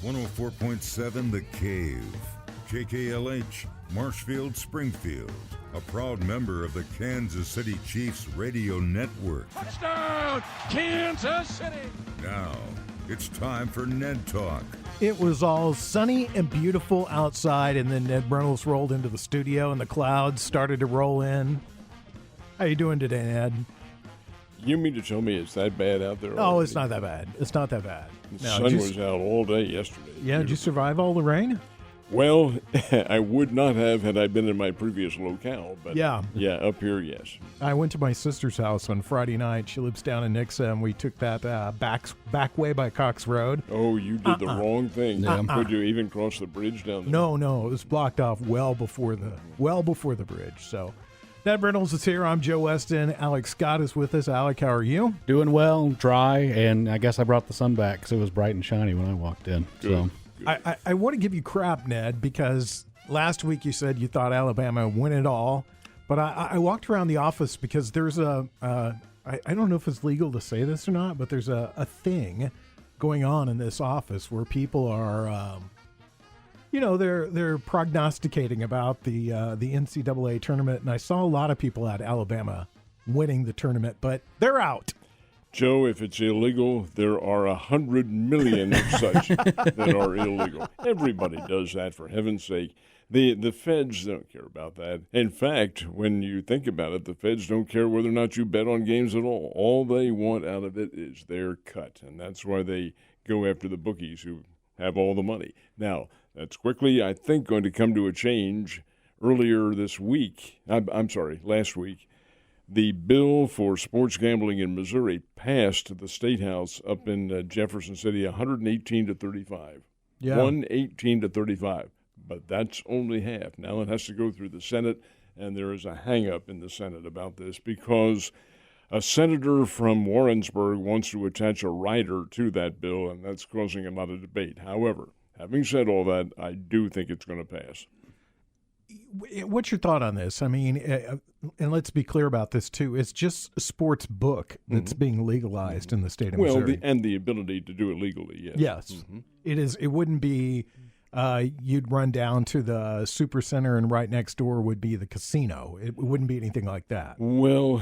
104.7 The Cave. KKLH, Marshfield, Springfield. A proud member of the Kansas City Chiefs radio network. Touchdown, Kansas City! Now, it's time for Ned Talk. It was all sunny and beautiful outside, and then Ned Reynolds rolled into the studio, and the clouds started to roll in. How you doing today, Ned? You mean to tell me it's that bad out there? Oh, it's not that bad. It's not that bad. The sun was out all day yesterday. Yeah, did you survive all the rain? Well, I would not have had I been in my previous locale, but yeah, up here, yes. I went to my sister's house on Friday night. She lives down in Nixa, and we took that back way by Cox Road. Oh, you did the wrong thing. Could you even cross the bridge down there? No, it was blocked off well before the bridge. So, Ned Reynolds is here. I'm Joe Westen. Alex Scott is with us. Alec, how are you? Doing well, dry, and I guess I brought the sun back because it was bright and shiny when I walked in. Good. So. I want to give you crap, Ned, because last week you said you thought Alabama would win it all. But I walked around the office because there's I don't know if it's legal to say this or not, but there's a thing going on in this office where people are, they're prognosticating about the NCAA tournament. And I saw a lot of people at Alabama winning the tournament, but they're out. Joe, if it's illegal, there are 100 million of such that are illegal. Everybody does that, for heaven's sake. The feds don't care about that. In fact, when you think about it, the feds don't care whether or not you bet on games at all. All they want out of it is their cut, and that's why they go after the bookies who have all the money. Now, that's quickly, I think, going to come to a change. Earlier this week, last week, the bill for sports gambling in Missouri passed the State House up in Jefferson City 118 to 35. Yeah. 118 to 35. But that's only half. Now it has to go through the Senate, and there is a hang-up in the Senate about this because a senator from Warrensburg wants to attach a rider to that bill, and that's causing a lot of debate. However, having said all that, I do think it's going to pass. What's your thought on this? I mean, and let's be clear about this, too. It's just a sports book that's being legalized in the state of Missouri. And the ability to do it legally, yes. Yes. Mm-hmm. It is. It wouldn't be you'd run down to the super center and right next door would be the casino. It wouldn't be anything like that. Well,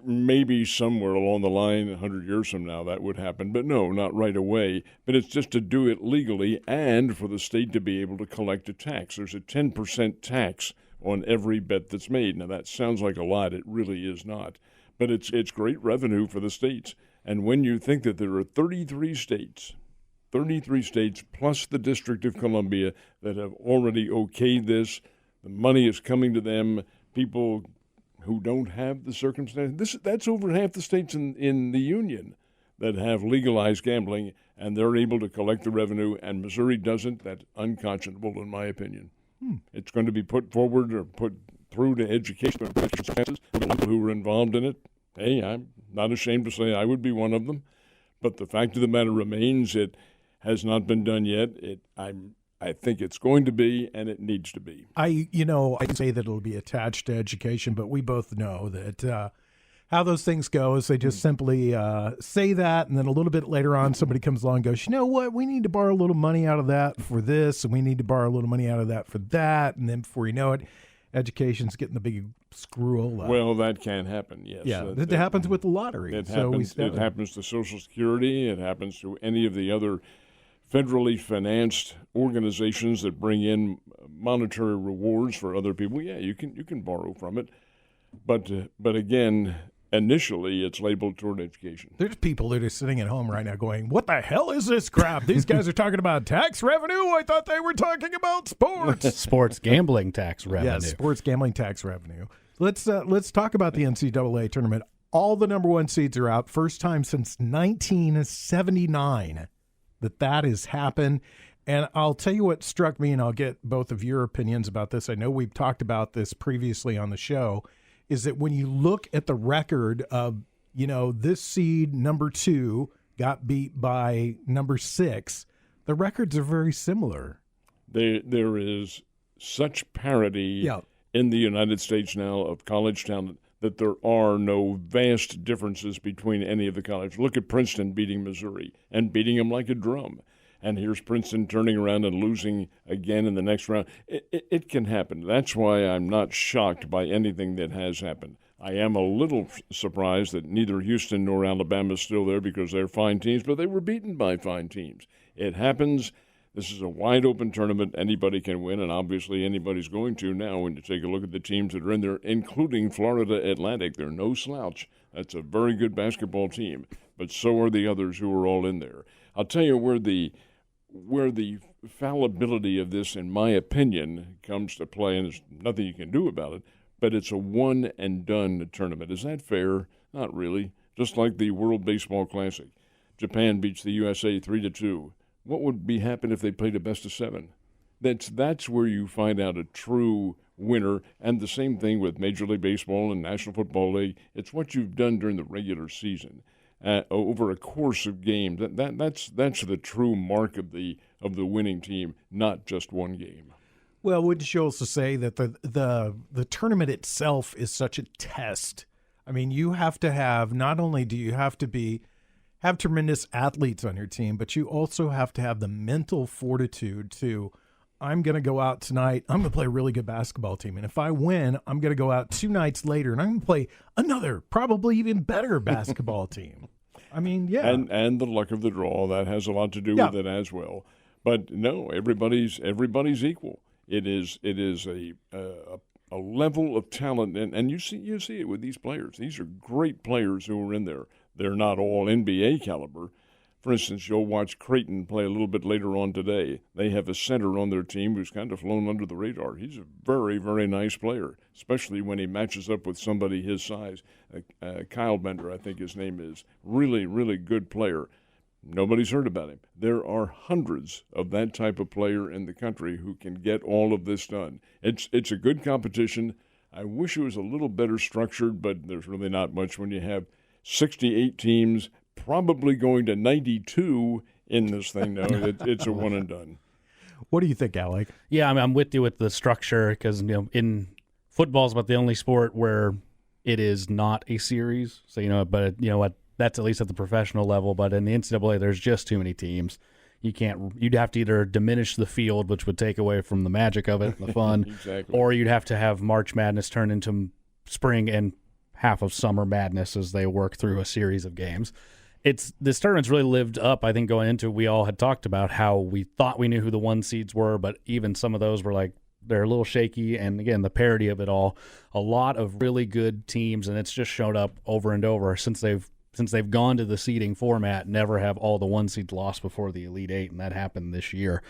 maybe somewhere along the line, 100 years from now, that would happen. But no, not right away. But it's just to do it legally and for the state to be able to collect a tax. There's a 10% tax on every bet that's made. Now, that sounds like a lot. It really is not. But it's great revenue for the states. And when you think that there are 33 states plus the District of Columbia that have already okayed this, the money is coming to them, people who don't have the circumstances. That's over half the states in the union that have legalized gambling, and they're able to collect the revenue, and Missouri doesn't. That's unconscionable, in my opinion. It's going to be put forward or put through to education circumstances. The people who were involved in it, hey, I'm not ashamed to say I would be one of them. But the fact of the matter remains, it has not been done yet. I think it's going to be, and it needs to be. I say that it'll be attached to education, but we both know that how those things go is they just simply say that, and then a little bit later on, somebody comes along and goes, you know what, we need to borrow a little money out of that for this, and we need to borrow a little money out of that for that, and then before you know it, education's getting the big screw. Well, that can happen, yes. Yeah, it happens with the lottery. It happens to Social Security. It happens to any of the other federally financed organizations that bring in monetary rewards for other people. Yeah, you can borrow from it, but again, initially it's labeled toward education. There's people that are sitting at home right now going, "What the hell is this crap? These guys are talking about tax revenue. I thought they were talking about sports." Sports gambling tax revenue. Yeah, sports gambling tax revenue. Let's talk about the NCAA tournament. All the number one seeds are out. First time since 1979. that has happened. And I'll tell you what struck me, and I'll get both of your opinions about this. I know we've talked about this previously on the show, is that when you look at the record of, this seed number 2 got beat by number 6, the records are very similar. There is such parity in the United States now of college talent that there are no vast differences between any of the colleges. Look at Princeton beating Missouri and beating them like a drum. and here's Princeton turning around and losing again in the next round. It can happen. That's why I'm not shocked by anything that has happened. I am a little surprised that neither Houston nor Alabama is still there because they're fine teams, but they were beaten by fine teams. It happens. This is a wide-open tournament. Anybody can win, and obviously anybody's going to now when you take a look at the teams that are in there, including Florida Atlantic. They're no slouch. That's a very good basketball team, but so are the others who are all in there. I'll tell you where the fallibility of this, in my opinion, comes to play, and there's nothing you can do about it, but it's a one-and-done tournament. Is that fair? Not really. Just like the World Baseball Classic. Japan beats the USA 3-2. What would be happen if they played a best-of-7? That's where you find out a true winner, and the same thing with Major League Baseball and National Football League. It's what you've done during the regular season. Over a course of games, that's the true mark of the winning team, not just one game. Well, wouldn't you also say that the tournament itself is such a test? I mean, you have to have, not only do you have to have tremendous athletes on your team, but you also have to have the mental fortitude to, I'm going to go out tonight, I'm going to play a really good basketball team. And if I win, I'm going to go out 2 nights later and I'm going to play another, probably even better basketball team. I mean, yeah. And the luck of the draw, that has a lot to do with it as well. But no, everybody's equal. It is a level of talent, and you see it with these players. These are great players who are in there. They're not all NBA caliber. For instance, you'll watch Creighton play a little bit later on today. They have a center on their team who's kind of flown under the radar. He's a very, very nice player, especially when he matches up with somebody his size. Kyle Bender, I think his name is. Really, really good player. Nobody's heard about him. There are hundreds of that type of player in the country who can get all of this done. It's a good competition. I wish it was a little better structured, but there's really not much when you have 68 teams, probably going to 92 in this thing now. It's a one and done. What do you think, Alec? Yeah, I'm with you with the structure because in football is about the only sport where it is not a series. So but you know what? That's at least at the professional level. But in the NCAA, there's just too many teams. You'd have to either diminish the field, which would take away from the magic of it, the fun, Exactly. Or you'd have to have March Madness turn into spring and half of summer madness as they work through a series of games. This tournament's really lived up. I think going into, we all had talked about how we thought we knew who the 1 seeds were, but even some of those were like, they're a little shaky. And again, the parity of it all, a lot of really good teams, and it's just showed up over and over since they've gone to the seeding format. Never have all the 1 seeds lost before the Elite Eight, and that happened this year.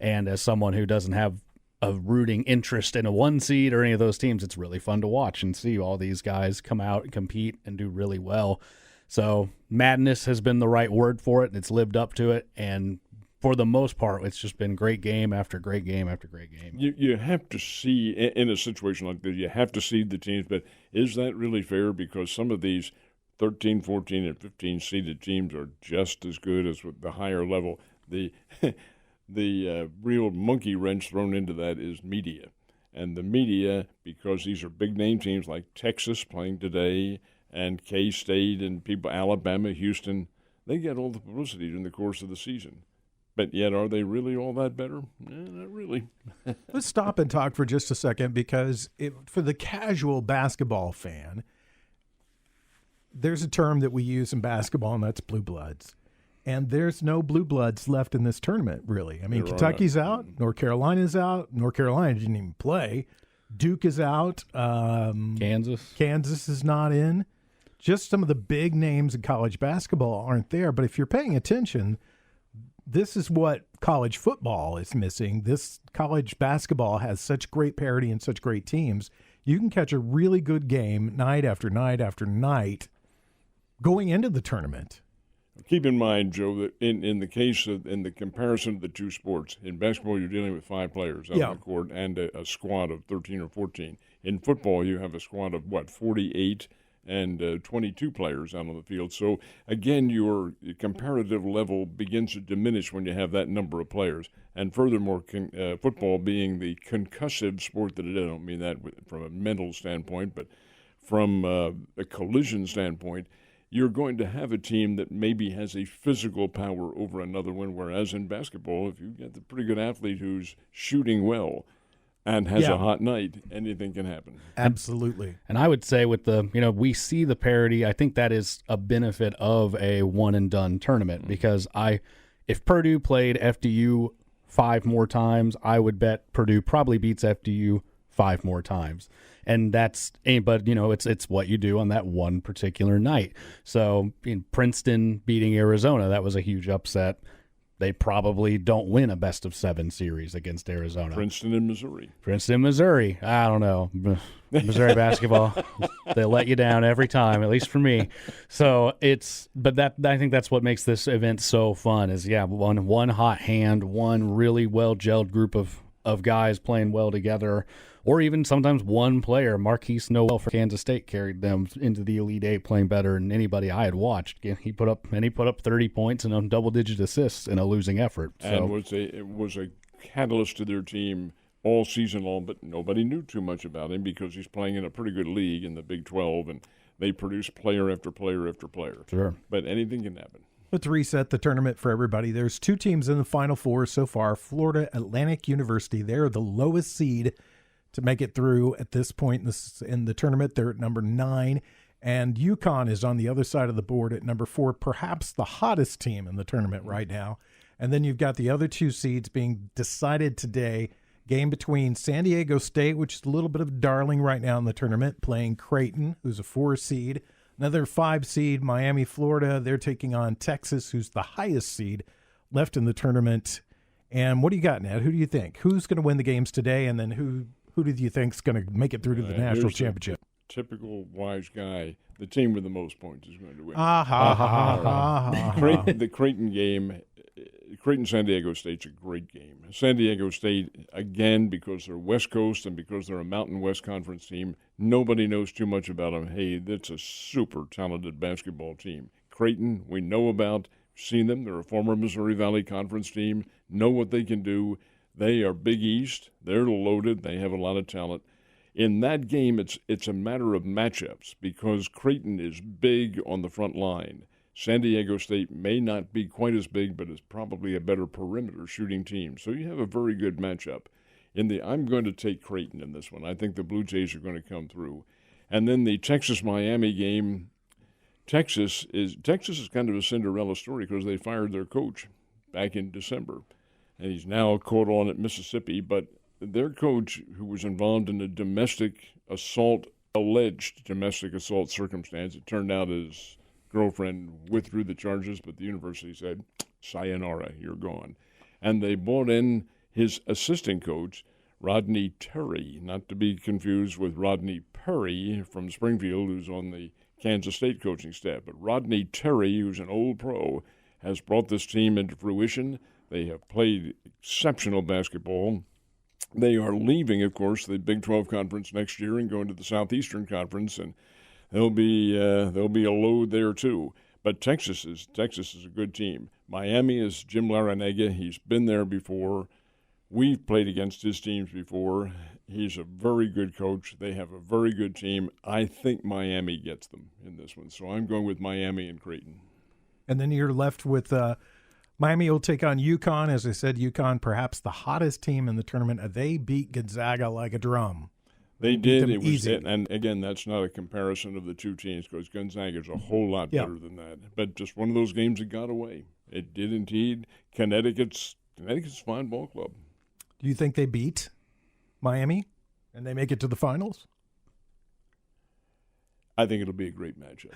And as someone who doesn't have a rooting interest in a 1 seed or any of those teams, it's really fun to watch and see all these guys come out and compete and do really well. So madness has been the right word for it, and it's lived up to it. And for the most part, it's just been great game after great game after great game. You have to see, in a situation like this, you have to seed the teams, but is that really fair? Because some of these 13, 14, and 15 seeded teams are just as good as with the higher level. The real monkey wrench thrown into that is media. And the media, because these are big-name teams like Texas playing today and K-State and people, Alabama, Houston, they get all the publicity during the course of the season. But yet, are they really all that better? Not really. Let's stop and talk for just a second because for the casual basketball fan, there's a term that we use in basketball, and that's blue bloods. And there's no blue bloods left in this tournament, really. I mean, Kentucky's out. North Carolina's out. North Carolina didn't even play. Duke is out. Kansas is not in. Just some of the big names in college basketball aren't there. But if you're paying attention, this is what college football is missing. This college basketball has such great parity and such great teams. You can catch a really good game night after night after night going into the tournament. Keep in mind, Joe, that in the case of in the comparison of the two sports, in basketball you're dealing with 5 players on the court and a squad of 13 or 14. In football, you have a squad of 48 and 22 players out on the field. So again, your comparative level begins to diminish when you have that number of players. And furthermore, football being the concussive sport that it is, I don't mean that from a mental standpoint, but from a collision standpoint. you're going to have a team that maybe has a physical power over another one, whereas in basketball, if you get the pretty good athlete who's shooting well and has a hot night, anything can happen. Absolutely. And I would say with the, we see the parity. I think that is a benefit of a one-and-done tournament because if Purdue played FDU 5 more times, I would bet Purdue probably beats FDU 5 more times. And it's what you do on that one particular night. So Princeton beating Arizona, that was a huge upset. They probably don't win a best-of-7 series against Arizona. Princeton and Missouri. I don't know. Missouri basketball, they let you down every time, at least for me. So I think that's what makes this event so fun is, one hot hand, one really well-gelled group of guys playing well together, or even sometimes one player. Marquise Noel for Kansas State carried them into the Elite Eight playing better than anybody I had watched. He put up 30 points and double-digit assists in a losing effort. And it was a catalyst to their team all season long, but nobody knew too much about him because he's playing in a pretty good league in the Big 12, and they produce player after player after player. Sure. But anything can happen. Let's reset the tournament for everybody. There's 2 teams in the Final Four so far. Florida Atlantic University, they're the lowest seed to make it through at this point in the tournament. They're at number 9. And UConn is on the other side of the board at number 4, perhaps the hottest team in the tournament right now. And then you've got the other 2 seeds being decided today. Game between San Diego State, which is a little bit of a darling right now in the tournament, playing Creighton, who's a 4 seed. Another 5 seed, Miami, Florida. They're taking on Texas, who's the highest seed left in the tournament. And what do you got, Ned? Who do you think? Who's going to win the games today? And then who do you think is going to make it through to the national championship? Typical wise guy. The team with the most points is going to win. The Creighton game, Creighton-San Diego State's a great game. San Diego State, again, because they're West Coast and because they're a Mountain West Conference team, nobody knows too much about them. Hey, that's a super talented basketball team. Creighton, we know about, seen them. They're a former Missouri Valley Conference team, know what they can do. They are Big East. They're loaded. They have a lot of talent. In that game, it's a matter of matchups because Creighton is big on the front line. San Diego State may not be quite as big, but is probably a better perimeter shooting team. So you have a very good matchup. I'm going to take Creighton in this one. I think the Blue Jays are going to come through. And then the Texas-Miami game, Texas is kind of a Cinderella story because they fired their coach back in December. And he's now caught on at Mississippi, but their coach, who was involved in a alleged domestic assault circumstance, it turned out his girlfriend withdrew the charges, but the university said, sayonara, you're gone. And they brought in his assistant coach, Rodney Terry, not to be confused with Rodney Perry from Springfield, who's on the Kansas State coaching staff. But Rodney Terry, who's an old pro, has brought this team into fruition. They have played exceptional basketball. They are leaving, of course, the Big 12 conference next year and going to the Southeastern Conference, and there'll be a load there too. But Texas is a good team. Miami is Jim Larrañaga. He's been there before. We've played against his teams before. He's a very good coach. They have a very good team. I think Miami gets them in this one, so I'm going with Miami and Creighton. And then you're left with Miami will take on UConn. As I said, UConn perhaps the hottest team in the tournament. They beat Gonzaga like a drum. They did. It was easy. And again, that's not a comparison of the two teams because Gonzaga's a whole lot better than that. But just one of those games that got away. It did indeed. Connecticut's a fine ball club. Do you think they beat Miami and they make it to the finals? I think it'll be a great matchup.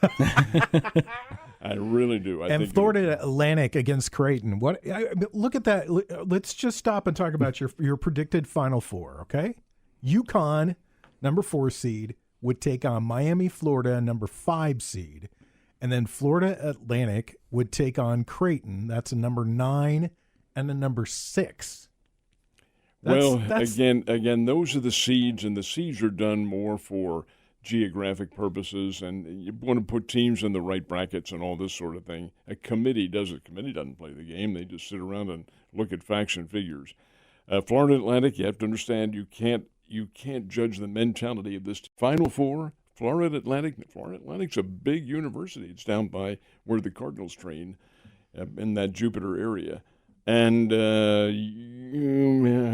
I really do. I think Florida Atlantic against Creighton. Look at that. Let's just stop and talk about your predicted Final Four, okay? UConn, number 4 seed, would take on Miami, Florida, number 5 seed. And then Florida Atlantic would take on Creighton. That's a number 9 and a number 6. Again, those are the seeds, and the seeds are done more for geographic purposes, and you want to put teams in the right brackets and all this sort of thing. A committee does it. Committee doesn't play the game. They just sit around and look at facts and figures. Florida Atlantic, you have to understand you can't judge the mentality of this Final Four. Florida Atlantic's a big university. It's down by where the Cardinals train, in that Jupiter area. And how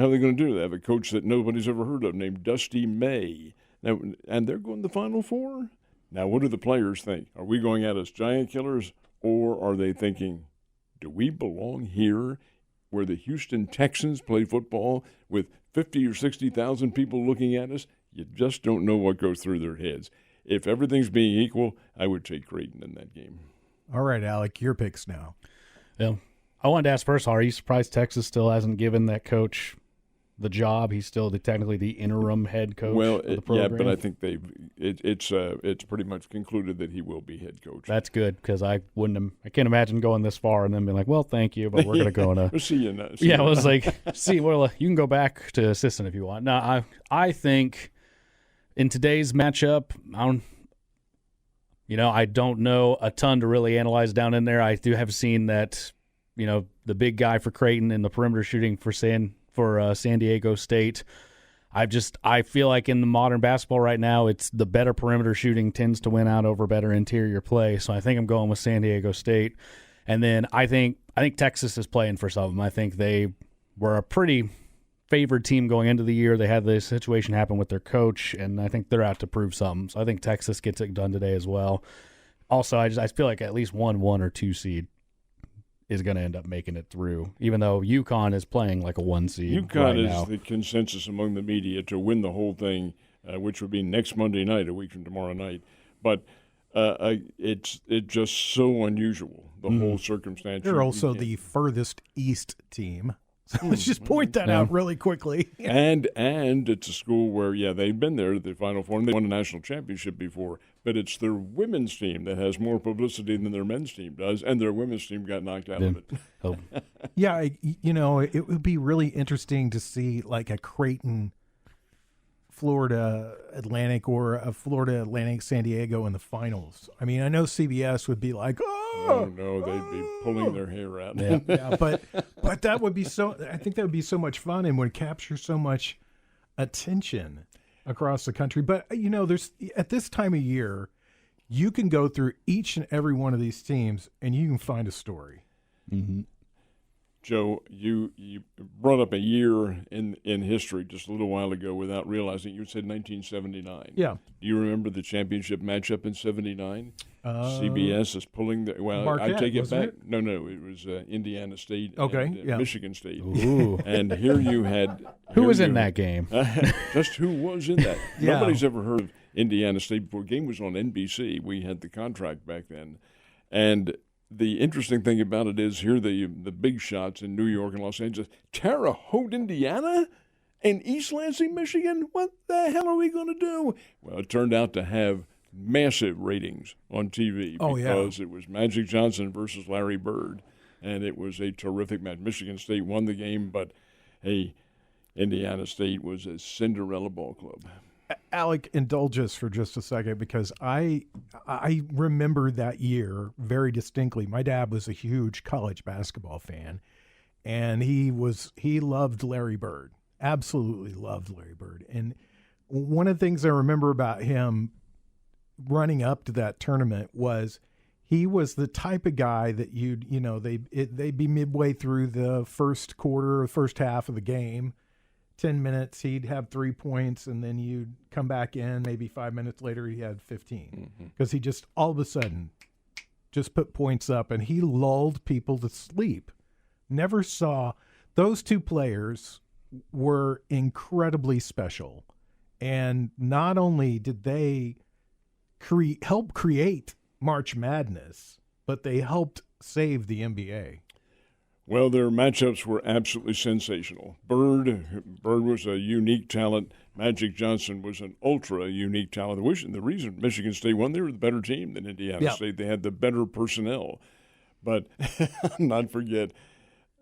are they going to do that? They have a coach that nobody's ever heard of named Dusty May. Now, and they're going to the Final Four? Now, what do the players think? Are we going out as giant killers, or are they thinking, do we belong here where the Houston Texans play football with 50 or 60,000 people looking at us? You just don't know what goes through their heads. If everything's being equal, I would take Creighton in that game. All right, Alec, your picks now. Yeah. I wanted to ask first, are you surprised Texas still hasn't given that coach the job? He's still technically the interim head coach of the program. Yeah, but I think it's pretty much concluded that he will be head coach. That's good, because I can't imagine going this far and then being like, well, thank you, but we're going to go in a – We'll see you now. I was like, well, you can go back to assistant if you want. Now, I think in today's matchup, I don't know a ton to really analyze down in there. I do have seen that, the big guy for Creighton in the perimeter shooting for San Diego State. I feel like in the modern basketball right now, it's the better perimeter shooting tends to win out over better interior play. So I think I'm going with San Diego State. And then I think Texas is playing for something. I think they were a pretty favored team going into the year. They had this situation happen with their coach, and I think they're out to prove something. So I think Texas gets it done today as well. Also, I feel like at least one or two seed is going to end up making it through, even though UConn is playing like a 1 seed. UConn is the consensus among the media to win the whole thing, which would be next Monday night, a week from tomorrow night. But it's just so unusual, the whole circumstance. They're also the furthest east team. So let's just point that out really quickly. And it's a school where, they've been there at the Final Four, and they won a national championship before, but it's their women's team that has more publicity than their men's team does, and their women's team got knocked out of it. Oh. Yeah, it would be really interesting to see like a Creighton Florida Atlantic or a Florida Atlantic San Diego in the finals. I mean, I know CBS would be like, oh no, they'd be pulling their hair out. Yeah, but that would be I think that would be so much fun and would capture so much attention across the country. But there's at this time of year, you can go through each and every one of these teams and you can find a story. Mm-hmm. Joe, you brought up a year in history just a little while ago without realizing. You said 1979. Yeah. Do you remember the championship matchup in '79? CBS is pulling the. Well, Marquette, I take it back. it? No, it was Indiana State. Okay, and, Michigan State. Ooh. And here you had. Who was in that game? Just who was in that? Yeah. Nobody's ever heard of Indiana State before. The game was on NBC. We had the contract back then, and. The interesting thing about it is here the big shots in New York and Los Angeles. Terre Haute, Indiana, and East Lansing, Michigan. What the hell are we going to do? Well, it turned out to have massive ratings on TV because it was Magic Johnson versus Larry Bird, and it was a terrific match. Michigan State won the game, but hey, Indiana State was a Cinderella ball club. Alec, indulge us for just a second because I remember that year very distinctly. My dad was a huge college basketball fan, and he loved Larry Bird, absolutely loved Larry Bird. And one of the things I remember about him running up to that tournament was he was the type of guy that they'd be midway through the first quarter or first half of the game. 10 minutes, he'd have 3 points, and then you'd come back in. Maybe 5 minutes later, he had 15 because he just all of a sudden just put points up, and he lulled people to sleep. Never saw those two players were incredibly special, and not only did they help create March Madness, but they helped save the NBA. Well, their matchups were absolutely sensational. Bird was a unique talent. Magic Johnson was an ultra-unique talent. The reason Michigan State won, they were the better team than Indiana State. They had the better personnel. But not forget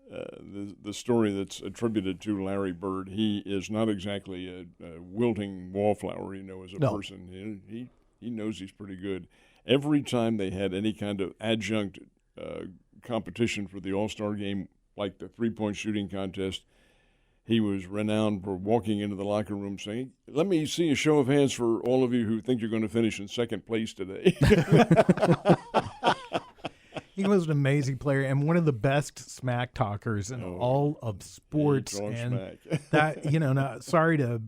the story that's attributed to Larry Bird. He is not exactly a wilting wallflower, as a person. He knows he's pretty good. Every time they had any kind of adjunct competition for the All-Star game, like the three-point shooting contest, he was renowned for walking into the locker room saying, "Let me see a show of hands for all of you who think you're going to finish in second place today." He was an amazing player and one of the best smack talkers in all of sports. And smack. that, sorry to,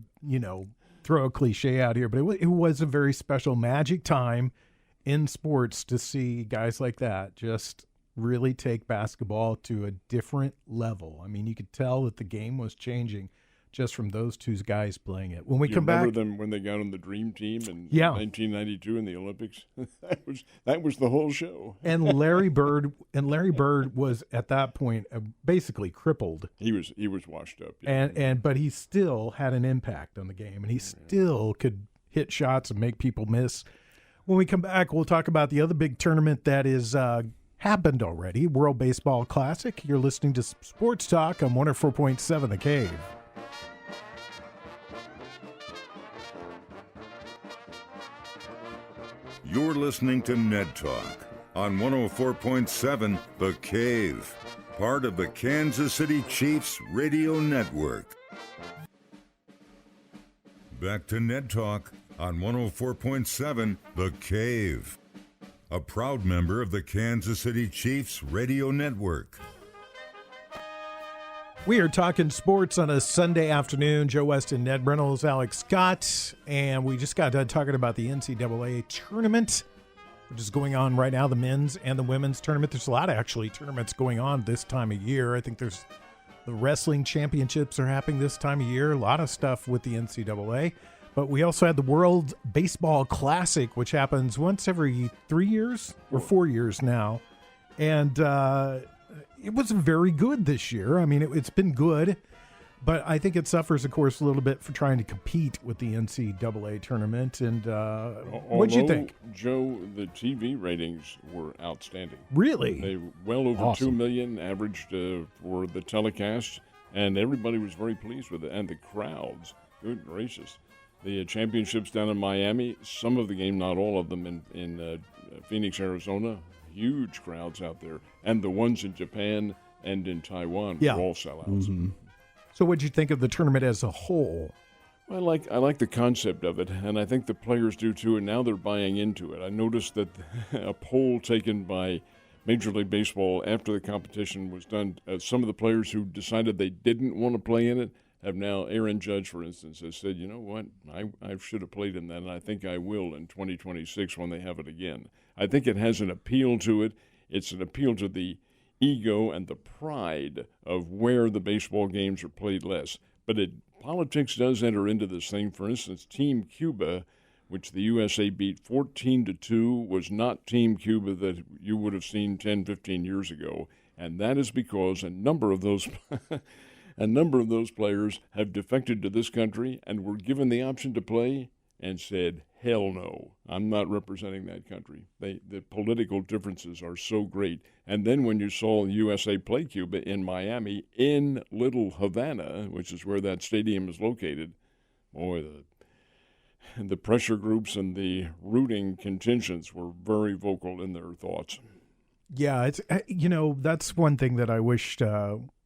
throw a cliche out here, but it was a very special magic time in sports to see guys like that just really take basketball to a different level. I mean, you could tell that the game was changing just from those two guys playing it. When we come back, remember them when they got on the Dream Team in Yeah. 1992 in the Olympics? that was the whole show. and Larry Bird was at that point basically crippled. He was washed up. Yeah. But he still had an impact on the game, and he still could hit shots and make people miss. When we come back, we'll talk about the other big tournament that is happened already, World Baseball Classic. You're listening to Sports Talk on 104.7 The Cave. You're listening to Ned Talk on 104.7 The Cave, part of the Kansas City Chiefs radio network. Back to Ned Talk on 104.7 The Cave, a proud member of the Kansas City Chiefs radio network. We are talking sports on a Sunday afternoon. Joe Westen, Ned Reynolds, Alex Scott, and we just got done talking about the NCAA tournament, which is going on right now, the men's and the women's tournament. There's a lot of actually tournaments going on this time of year. I think there's the wrestling championships are happening this time of year. A lot of stuff with the NCAA. But we also had the World Baseball Classic, which happens once every 3 years or 4 years now. And it was very good this year. I mean, it's been good, but I think it suffers, of course, a little bit for trying to compete with the NCAA tournament. And what'd you think? Joe, the TV ratings were outstanding. Really? They well over Awesome. 2 million averaged for the telecast, and everybody was very pleased with it. And the crowds, good gracious. The championships down in Miami, some of the game, not all of them, in Phoenix, Arizona, huge crowds out there. And the ones in Japan and in Taiwan were all sellouts. Mm-hmm. So what'd you think of the tournament as a whole? I like the concept of it, and I think the players do too, and now they're buying into it. I noticed that a poll taken by Major League Baseball after the competition was done, some of the players who decided they didn't want to play in it have now, Aaron Judge, for instance, has said, you know what, I should have played in that, and I think I will in 2026 when they have it again. I think it has an appeal to it. It's an appeal to the ego and the pride of where the baseball games are played less. But politics does enter into this thing. For instance, Team Cuba, which the USA beat 14-2, was not Team Cuba that you would have seen 10, 15 years ago. And that is because a number of those players have defected to this country and were given the option to play and said, hell no, I'm not representing that country. The political differences are so great. And then when you saw USA play Cuba in Miami, in Little Havana, which is where that stadium is located, boy, the pressure groups and the rooting contingents were very vocal in their thoughts. Yeah, it's that's one thing that I wished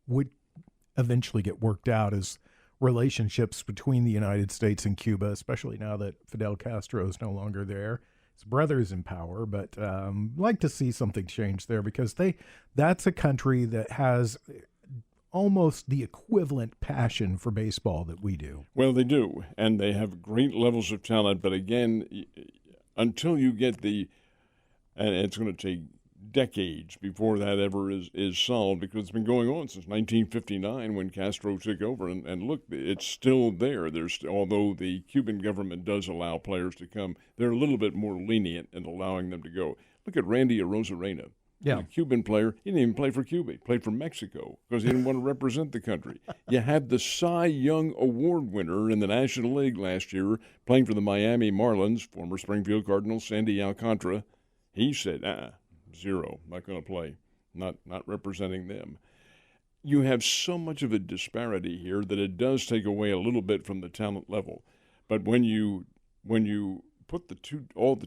would eventually get worked out is relationships between the United States and Cuba, especially now that Fidel Castro is no longer there. His brother's in power, but like to see something change there because that's a country that has almost the equivalent passion for baseball that we do. Well, they do, and they have great levels of talent, but again, until you get and it's going to take decades before that ever is solved because it's been going on since 1959 when Castro took over. And look, it's still there. Although the Cuban government does allow players to come, they're a little bit more lenient in allowing them to go. Look at Randy Arozarena. Yeah. A Cuban player. He didn't even play for Cuba. He played for Mexico because he didn't want to represent the country. You had the Cy Young Award winner in the National League last year playing for the Miami Marlins, former Springfield Cardinals, Sandy Alcantara. He said, zero, not going to play, not representing them. You have so much of a disparity here that it does take away a little bit from the talent level. But when you put all the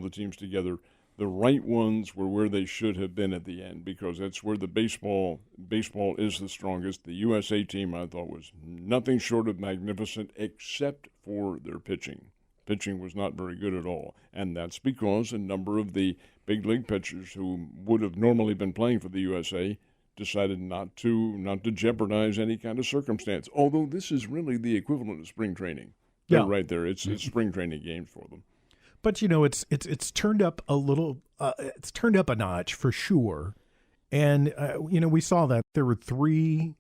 teams together, the right ones were where they should have been at the end, because that's where the baseball is the strongest. The USA team, I thought, was nothing short of magnificent except for their pitching. Pitching was not very good at all, and that's because a number of the big league pitchers who would have normally been playing for the USA decided not to jeopardize any kind of circumstance. Although this is really the equivalent of spring training. They're right there. It's spring training games for them. But it's turned up a little. It's turned up a notch for sure, and we saw that there were 3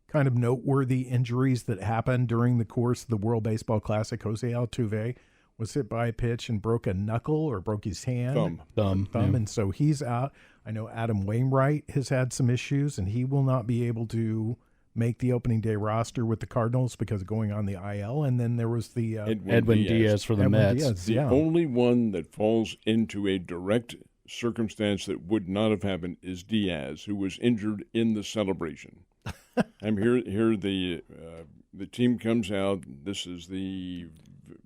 kind of noteworthy injuries that happened during the course of the World Baseball Classic. Jose Altuve was hit by a pitch and broke a knuckle or broke his hand, thumb, and so he's out. I know Adam Wainwright has had some issues, and he will not be able to make the opening day roster with the Cardinals because of going on the IL. And then there was the Edwin Diaz for the Mets. The only one that falls into a direct circumstance that would not have happened is Diaz, who was injured in the celebration. I'm here the team comes out. This is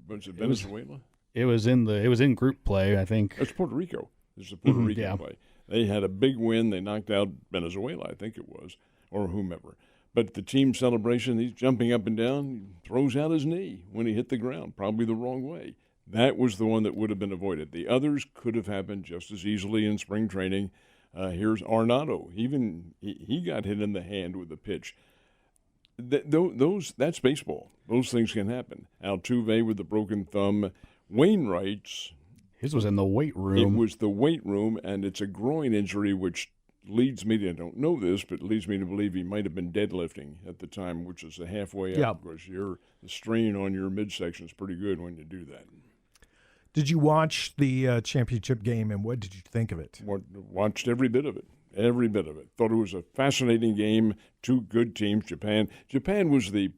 Venezuela? It was in group play, I think. It's Puerto Rico. This is a Puerto Rican play. They had a big win. They knocked out Venezuela, I think it was, or whomever. But the team celebration, he's jumping up and down, throws out his knee when he hit the ground, probably the wrong way. That was the one that would have been avoided. The others could have happened just as easily in spring training. Here's Arenado. He got hit in the hand with a pitch. That's baseball. Those things can happen. Altuve with the broken thumb. Wainwright's. His was in the weight room. It was the weight room, and it's a groin injury, which leads me to, I don't know this, but leads me to believe he might have been deadlifting at the time, which is a halfway up. Because the strain on your midsection is pretty good when you do that. Did you watch the championship game, and what did you think of it? Watched every bit of it. Every bit of it. Thought it was a fascinating game. 2 good teams. Japan was the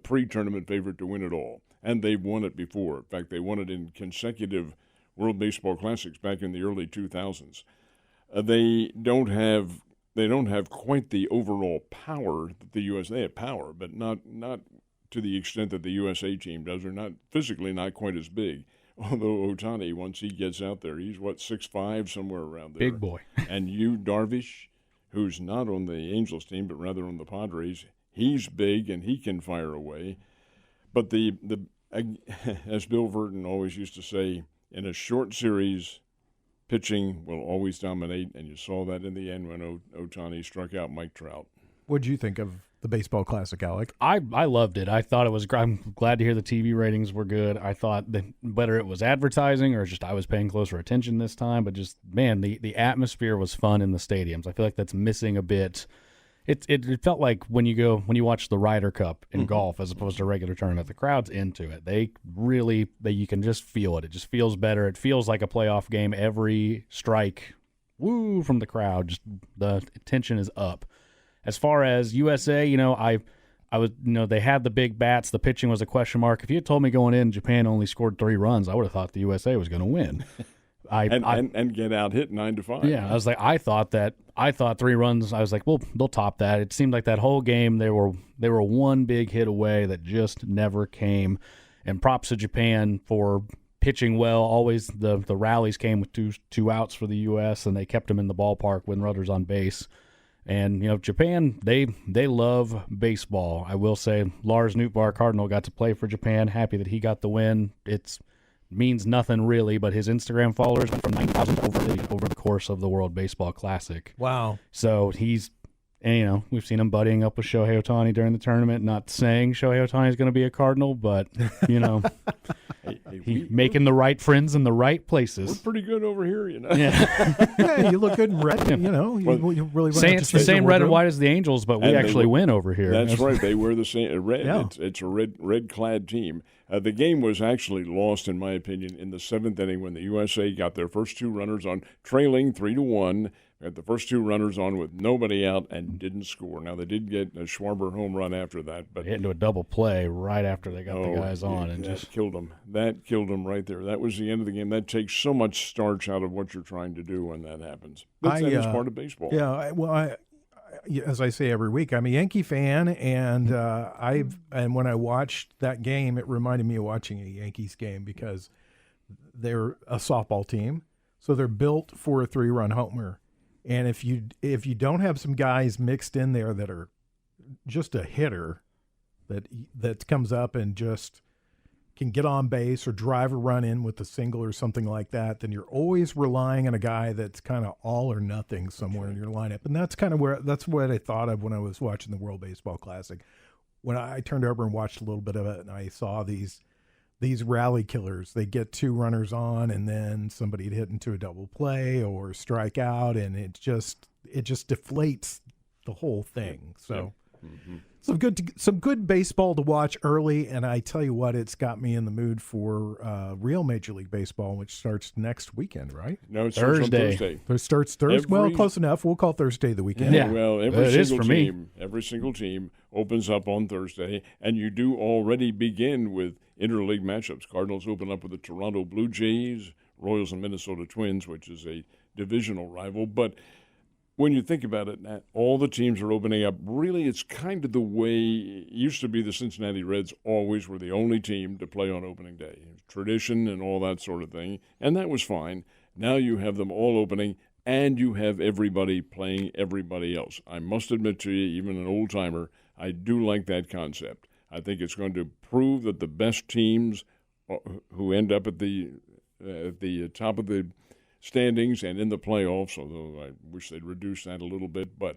pre-tournament favorite to win it all, and they've won it before. In fact, they won it in consecutive World Baseball Classics back in the early 2000s. They don't have quite the overall power that the USA. They have power, but not to the extent that the USA team does. They're not physically not quite as big. Although Ohtani, once he gets out there, he's 6'5", somewhere around there. Big boy. And Darvish, who's not on the Angels team but rather on the Padres, he's big and he can fire away. But as Bill Burton always used to say, in a short series, pitching will always dominate, and you saw that in the end when Ohtani struck out Mike Trout. What did you think of the Baseball Classic, Alec? I loved it. I thought it was great. I'm glad to hear the TV ratings were good. I thought that whether it was advertising or just I was paying closer attention this time, but just, man, the atmosphere was fun in the stadiums. I feel like that's missing a bit. It felt like when you watch the Ryder Cup in golf as opposed to a regular tournament, the crowd's into it. You can just feel it. It just feels better. It feels like a playoff game. Every strike, woo, from the crowd. Just the tension is up. As far as USA, I was, they had the big bats. The pitching was a question mark. If you had told me going in, Japan only scored 3 runs, I would have thought the USA was going to win. And get out hit 9-5. Yeah, I was like, I thought 3 runs. I was like, well, they'll top that. It seemed like that whole game they were one big hit away that just never came. And props to Japan for pitching well. Always the rallies came with two outs for the U.S. and they kept them in the ballpark with runners on base. And Japan, they love baseball. I will say Lars Nootbaar Cardinal got to play for Japan. Happy that he got the win. It means nothing really, but his Instagram followers went from 9,000 over the course of the World Baseball Classic. Wow! So we've seen him buddying up with Shohei Ohtani during the tournament. Not saying Shohei Ohtani is going to be a Cardinal, but making the right friends in the right places. We're pretty good over here, Yeah, yeah, you look good in red. You really it's the same red and white as the Angels, but we actually win over here. That's right. They wear the same red. Yeah. It's a red-clad team. The game was actually lost, in my opinion, in the 7th inning when the USA got their first 2 runners on, trailing 3-1. Got the first 2 runners on with nobody out and didn't score. Now, they did get a Schwarber home run after that. But they hit into a double play right after they got the guys on. And that killed them. That killed them right there. That was the end of the game. That takes so much starch out of what you're trying to do when that happens. That is part of baseball. Yeah, as I say every week, I'm a Yankee fan, and when I watched that game, it reminded me of watching a Yankees game because they're a softball team. So they're built for a 3-run homer. And if you don't have some guys mixed in there that are just a hitter that comes up and just can get on base or drive a run in with a single or something like that, then you're always relying on a guy that's kind of all or nothing somewhere in your lineup. And that's what I thought of when I was watching the World Baseball Classic. When I turned over and watched a little bit of it, and I saw these rally killers. They get 2 runners on, and then somebody'd hit into a double play or strike out, and it just deflates the whole thing. So some good baseball to watch early, and I tell you what, it's got me in the mood for real Major League Baseball, which starts next weekend, right? No, it starts on Thursday. It starts Thursday. Well, close enough. We'll call Thursday the weekend. Yeah. Well, every single team opens up on Thursday, and you do already begin with interleague matchups. Cardinals open up with the Toronto Blue Jays, Royals and Minnesota Twins, which is a divisional rival. But when you think about it, all the teams are opening up. Really, it's kind of the way it used to be. The Cincinnati Reds always were the only team to play on opening day. Tradition and all that sort of thing, and that was fine. Now you have them all opening, and you have everybody playing everybody else. I must admit to you, even an old-timer, I do like that concept. I think it's going to prove that the best teams who end up at the top of the standings and in the playoffs, although I wish they'd reduce that a little bit, but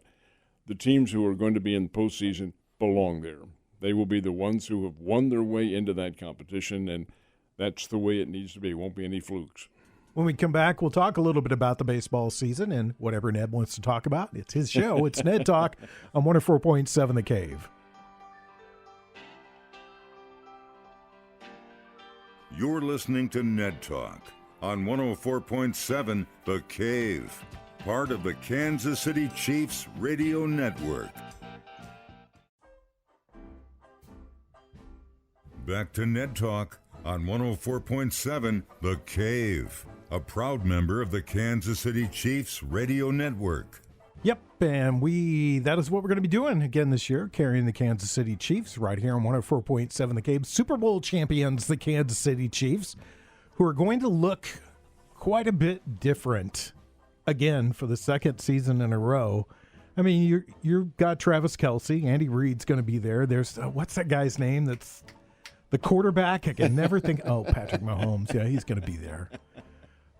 the teams who are going to be in the postseason belong there. They will be the ones who have won their way into that competition, and that's the way it needs to be. It won't be any flukes. When we come back, we'll talk a little bit about the baseball season and whatever Ned wants to talk about. It's his show. It's Ned Talk on 104.7 The Cave. You're listening to Ned Talk on 104.7 The Cave, part of the Kansas City Chiefs Radio Network. Back to Ned Talk on 104.7 The Cave, a proud member of the Kansas City Chiefs Radio Network. Yep, and that is what we're going to be doing again this year, carrying the Kansas City Chiefs right here on 104.7 The Cave. Super Bowl champions, the Kansas City Chiefs, who are going to look quite a bit different again for the second season in a row. I mean, you've got Travis Kelce. Andy Reid's going to be there. There's, what's that guy's name that's the quarterback? I can never think. Oh, Patrick Mahomes. Yeah, he's going to be there.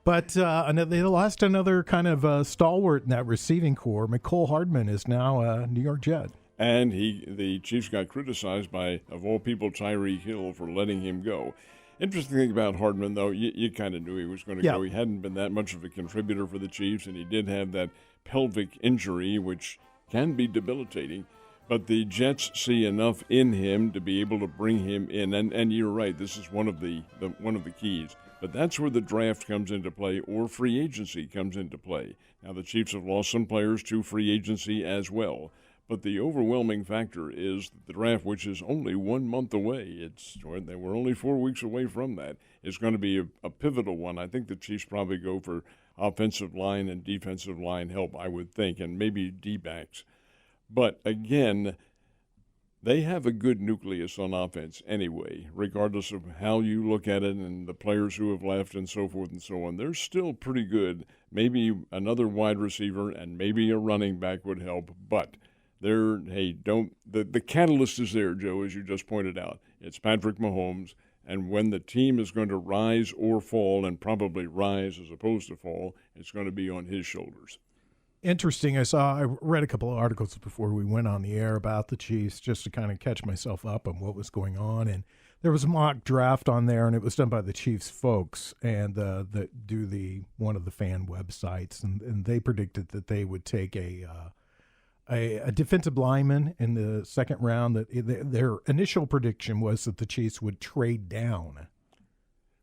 But they lost another kind of stalwart in that receiving core. McCole Hardman is now a New York Jet. And the Chiefs got criticized by, of all people, Tyreek Hill for letting him go. Interesting thing about Hardman, though, you kind of knew he was going to go. He hadn't been that much of a contributor for the Chiefs, and he did have that pelvic injury, which can be debilitating. But the Jets see enough in him to be able to bring him in. And you're right, this is one of the keys. But that's where the draft comes into play, or free agency comes into play. Now, the Chiefs have lost some players to free agency as well. But the overwhelming factor is that the draft, which is only 1 month away, they were only 4 weeks away from that, is going to be a pivotal one. I think the Chiefs probably go for offensive line and defensive line help, I would think, and maybe D-backs. But again, they have a good nucleus on offense anyway, regardless of how you look at it and the players who have left and so forth and so on. They're still pretty good. Maybe another wide receiver and maybe a running back would help, but the catalyst is there, Joe, as you just pointed out. It's Patrick Mahomes, and when the team is going to rise or fall, and probably rise as opposed to fall, it's going to be on his shoulders. Interesting. I read a couple of articles before we went on the air about the Chiefs just to kind of catch myself up on what was going on. And there was a mock draft on there, and it was done by the Chiefs folks and that do one of the fan websites. And they predicted that they would take a defensive lineman in the second round. That their initial prediction was that the Chiefs would trade down.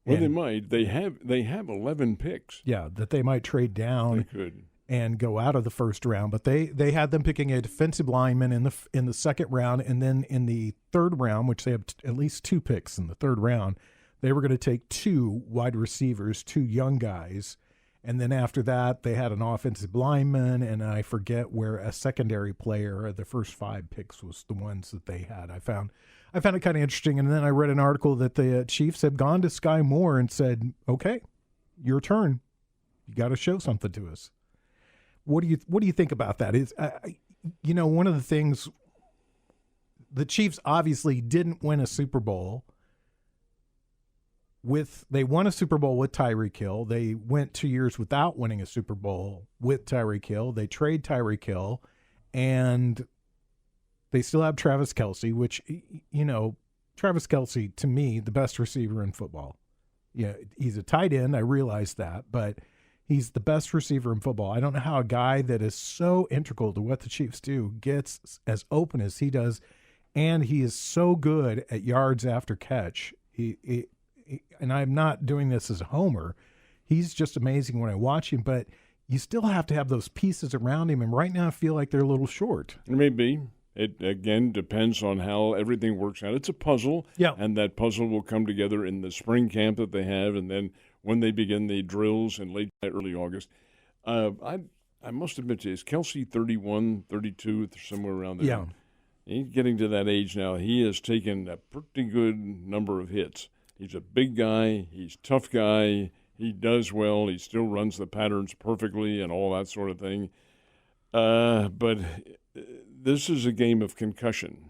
Well, they might. They have 11 picks. Yeah, that they might trade down. They could. And go out of the first round, but they had them picking a defensive lineman in the second round, and then in the third round, which they have at least 2 picks in the third round, they were going to take 2 wide receivers, 2 young guys, and then after that they had an offensive lineman, and I forget where a secondary player. The first 5 picks was the ones that they had. I found it kind of interesting, and then I read an article that the Chiefs had gone to Sky Moore and said, "Okay, your turn." You got to show something to us. What do you think about that? Is one of the things, the Chiefs obviously didn't win a Super Bowl they won a Super Bowl with Tyreek Hill. They went 2 years without winning a Super Bowl with Tyreek Hill. They trade Tyreek Hill, and they still have Travis Kelce, which, Travis Kelce, to me, the best receiver in football. Yeah, he's a tight end. I realize that, but he's the best receiver in football. I don't know how a guy that is so integral to what the Chiefs do gets as open as he does, and he is so good at yards after catch. And I'm not doing this as a homer. He's just amazing when I watch him, but you still have to have those pieces around him, and right now I feel like they're a little short. It may be. It, again, depends on how everything works out. It's a puzzle, and that puzzle will come together in the spring camp that they have, and then when they begin the drills in late early August. I must admit to you, is Kelce 31, 32, somewhere around there? Yeah. He's getting to that age now. He has taken a pretty good number of hits. He's a big guy. He's a tough guy. He does well. He still runs the patterns perfectly and all that sort of thing. But this is a game of concussion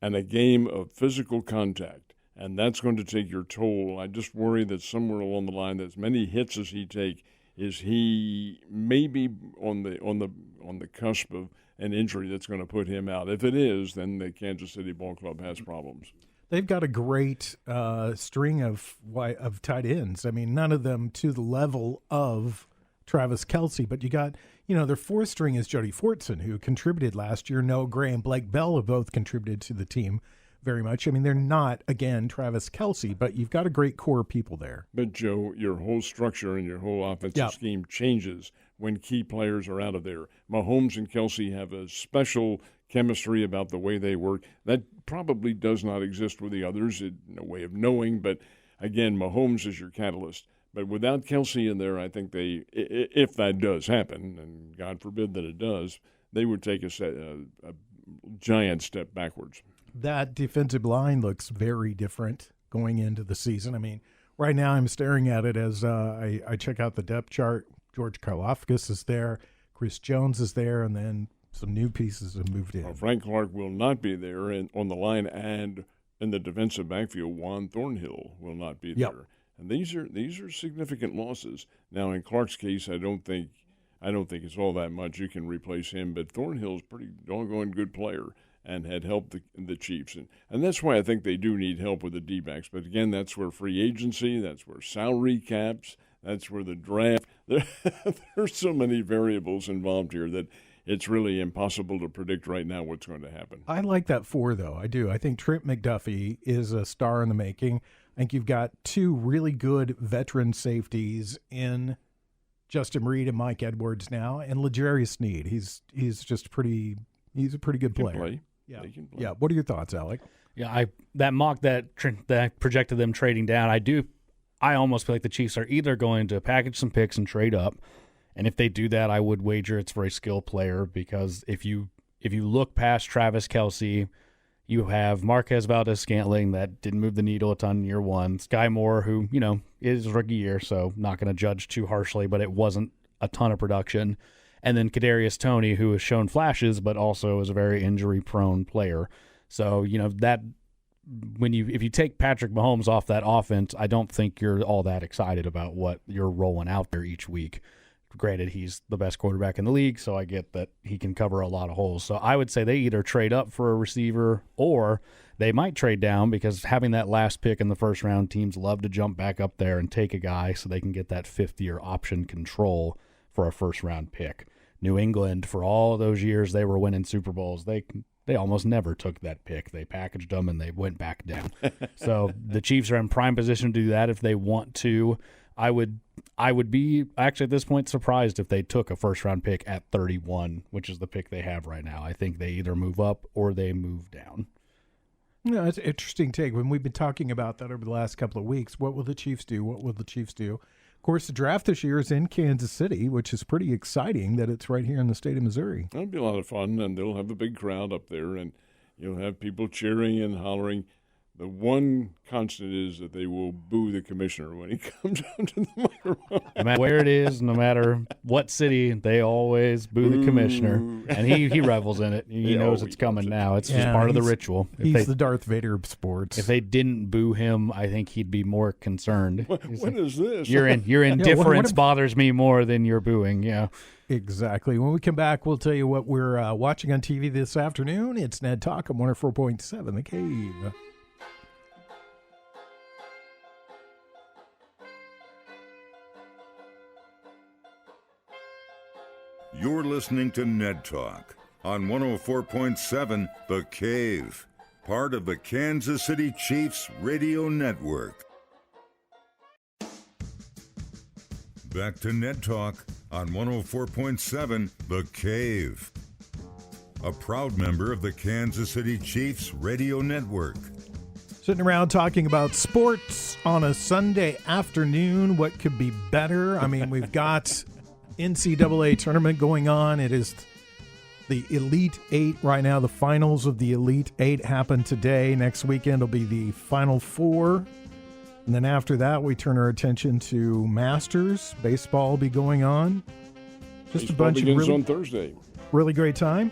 and a game of physical contact, and that's going to take your toll. I just worry that somewhere along the line, as many hits as he take, is he maybe on the cusp of an injury that's going to put him out. If it is, then the Kansas City Ball Club has problems. They've got a great string of tight ends. I mean, none of them to the level of Travis Kelce, but you got, their fourth string is Jody Fortson, who contributed last year. Noah Gray and Blake Bell have both contributed to the team very much. I mean, they're not, again, Travis Kelce, but you've got a great core of people there. But, Joe, your whole structure and your whole offensive scheme changes when key players are out of there. Mahomes and Kelce have a special chemistry about the way they work. That probably does not exist with the others in a way of knowing, but again, Mahomes is your catalyst. But without Kelce in there, I think they, if that does happen, and God forbid that it does, they would take a giant step backwards. That defensive line looks very different going into the season. I mean, right now I'm staring at it as I check out the depth chart. George Karlaftis is there, Chris Jones is there, and then some new pieces have moved in. Well, Frank Clark will not be there on the line, and in the defensive backfield, Juan Thornhill will not be there. And these are significant losses. Now, in Clark's case, I don't think it's all that much. You can replace him, but Thornhill's a pretty doggone good player and had helped the Chiefs. And that's why I think they do need help with the D-backs. But, again, that's where free agency, that's where salary caps, that's where the draft. There's so many variables involved here that it's really impossible to predict right now what's going to happen. I like that four, though. I do. I think Trent McDuffie is a star in the making. I think you've got two really good veteran safeties in Justin Reed and Mike Edwards now, and L'Jarius Sneed. He's just he's a pretty good player. Yeah. Yeah. What are your thoughts, Alec? Yeah, that mock that projected them trading down. I almost feel like the Chiefs are either going to package some picks and trade up. And if they do that, I would wager it's for a skill player, because if you look past Travis Kelce, you have Marquez Valdez-Scantling that didn't move the needle a ton in year one. Sky Moore, who, is rookie year, so not going to judge too harshly, but it wasn't a ton of production. And then Kadarius Toney, who has shown flashes, but also is a very injury-prone player. So, that if you take Patrick Mahomes off that offense, I don't think you're all that excited about what you're rolling out there each week. Granted, he's the best quarterback in the league, so I get that he can cover a lot of holes. So I would say they either trade up for a receiver or they might trade down, because having that last pick in the first round, teams love to jump back up there and take a guy so they can get that fifth-year option control for a first-round pick. New England, for all those years they were winning Super Bowls, they almost never took that pick. They packaged them and they went back down. So the Chiefs are in prime position to do that if they want to. I would be actually at this point surprised if they took a first-round pick at 31, which is the pick they have right now. I think they either move up or they move down. Yeah, it's an interesting take. When we've been talking about that over the last couple of weeks, what will the Chiefs do? What will the Chiefs do? Of course, the draft this year is in Kansas City, which is pretty exciting that it's right here in the state of Missouri. It'll be a lot of fun, and they'll have a big crowd up there, and you'll have people cheering and hollering. The one constant is that they will boo the commissioner when he comes onto the microphone. No matter where it is, no matter what city, they always boo the commissioner. And he revels in it. He knows it's coming now. It's just part of the ritual. He's the Darth Vader of sports. If they didn't boo him, I think he'd be more concerned. What is this? Your indifference bothers me more than your booing, yeah. Exactly. When we come back, we'll tell you what we're watching on TV this afternoon. It's Ned Talk on 104.7 The Cave. You're listening to Ned Talk on 104.7 The Cave, part of the Kansas City Chiefs radio network. Back to Ned Talk on 104.7 The Cave, a proud member of the Kansas City Chiefs radio network. Sitting around talking about sports on a Sunday afternoon. What could be better? I mean, we've got NCAA tournament going on. It is the Elite Eight right now. The finals of the Elite Eight happen today. Next weekend will be the Final Four. And then after that, we turn our attention to Masters. Baseball will be going on. Just Baseball a bunch of begins on Thursday. Really great time.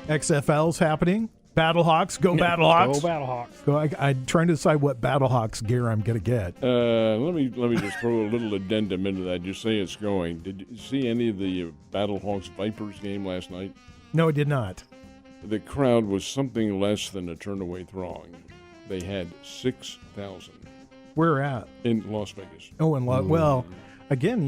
XFL's happening. Battlehawks, go Battlehawks. Go Battlehawks. Go, I'm trying to decide what Battlehawks gear I'm going to get. Let me just throw a little addendum into that. You say it's going. Did you see any of the Battlehawks Vipers game last night? No, it did not. The crowd was something less than a turn-away throng. They had 6,000. Where at? In Las Vegas. Oh, in well, again,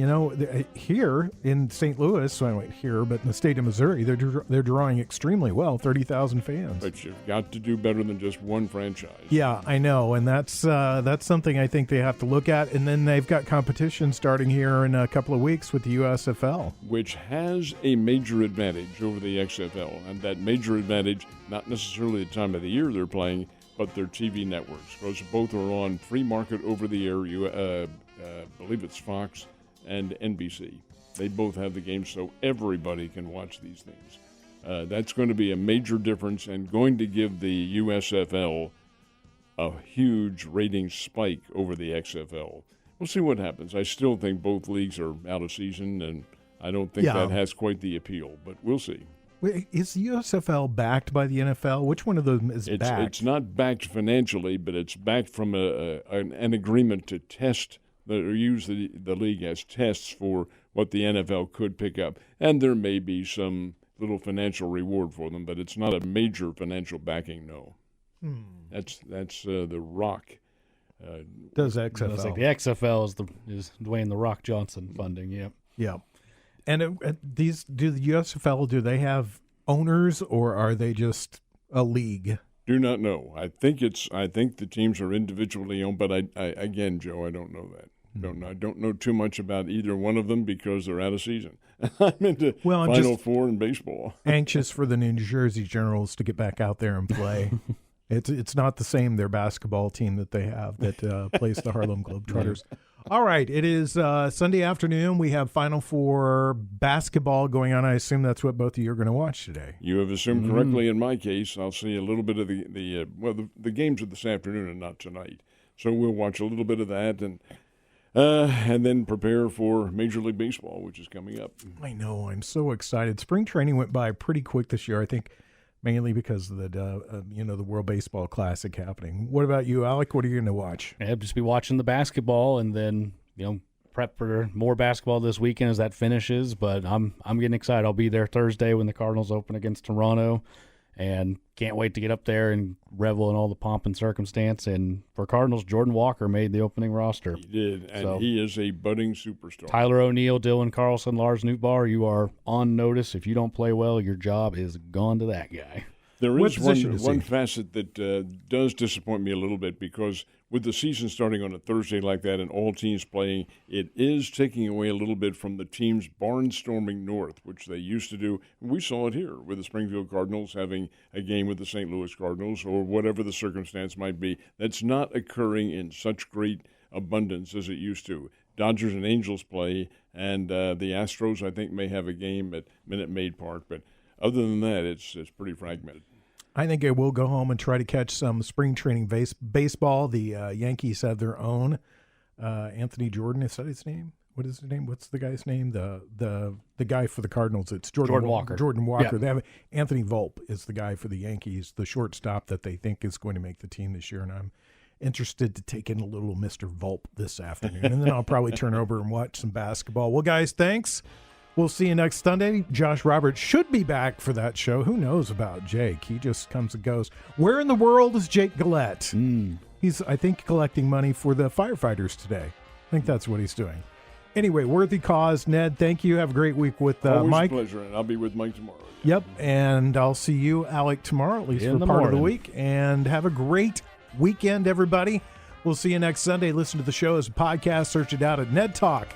here in St. Louis, well, here, but in the state of Missouri, they're drawing extremely well, 30,000 fans. But you've got to do better than just one franchise. Yeah, I know, and that's something I think they have to look at. And then they've got competition starting here in a couple of weeks with the USFL, which has a major advantage over the XFL, and that major advantage, not necessarily the time of the year they're playing, but their TV networks. Because both are on free market over the air. Believe it's Fox and NBC. They both have the games, so everybody can watch these things. That's going to be a major difference and going to give the USFL a huge rating spike over the XFL. We'll see what happens. I still think both leagues are out of season, and I don't think that has quite the appeal, but we'll see. Wait, is the USFL backed by the NFL? Which one of them is backed? It's not backed financially, but it's backed from an agreement to test or use the league as tests for what the NFL could pick up. And there may be some little financial reward for them, but it's not a major financial backing, no. That's the Rock. Does XFL. The XFL is Dwayne The Rock Johnson funding, yeah. Yeah. And do the USFL, do they have owners, or are they just a league? Do not know. I think the teams are individually owned, but I again, Joe, I don't know that. I don't know too much about either one of them because they're out of season. I'm into Final Four in baseball. Anxious for the New Jersey Generals to get back out there and play. It's not the same, their basketball team that they have that plays the Harlem Globetrotters. All right, it is Sunday afternoon. We have Final Four basketball going on. I assume that's what both of you are going to watch today. You have assumed correctly in my case. I'll see a little bit of the games of this afternoon and not tonight. So we'll watch a little bit of that and then prepare for Major League Baseball, which is coming up. I know. I'm so excited. Spring training went by pretty quick this year, I think, mainly because of the World Baseball Classic happening. What about you, Alec? What are you going to watch? I'll just be watching the basketball and then, prep for more basketball this weekend as that finishes. But I'm getting excited. I'll be there Thursday when the Cardinals open against Toronto. And can't wait to get up there and revel in all the pomp and circumstance. And for Cardinals, Jordan Walker made the opening roster. He did, and he is a budding superstar. Tyler O'Neill, Dylan Carlson, Lars Nootbaar, you are on notice. If you don't play well, your job is gone to that guy. There is one facet that does disappoint me a little bit because with the season starting on a Thursday like that and all teams playing, it is taking away a little bit from the teams barnstorming north, which they used to do. We saw it here with the Springfield Cardinals having a game with the St. Louis Cardinals or whatever the circumstance might be. That's not occurring in such great abundance as it used to. Dodgers and Angels play, and the Astros, I think, may have a game at Minute Maid Park, but other than that, it's pretty fragmented. I think I will go home and try to catch some spring training baseball. The Yankees have their own. Anthony Jordan, is that his name? What is his name? What's the guy's name? The guy for the Cardinals. It's Jordan Walker. Jordan Walker. Yeah. They have Anthony Volpe is the guy for the Yankees, the shortstop that they think is going to make the team this year. And I'm interested to take in a little Mr. Volpe this afternoon. And then I'll probably turn over and watch some basketball. Well, guys, thanks. We'll see you next Sunday. Josh Roberts should be back for that show. Who knows about Jake? He just comes and goes. Where in the world is Jake Gillette? He's, I think, collecting money for the firefighters today. I think that's what he's doing. Anyway, worthy cause. Ned, thank you. Have a great week with Always Mike. a pleasure, and I'll be with Mike tomorrow. Yep, and I'll see you, Alec, tomorrow, at least In for the part of the morning. week. And have a great weekend, everybody. We'll see you next Sunday. Listen to the show as a podcast. Search it out at Ned Talk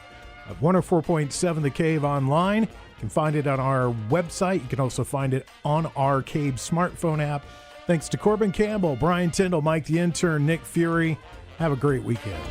of 104.7 The Cave online. You can find it on our website. You can also find it on our Cave smartphone app. Thanks to Corbin Campbell, Brian Tyndall, Mike the Intern, Nick Fury. Have a great weekend.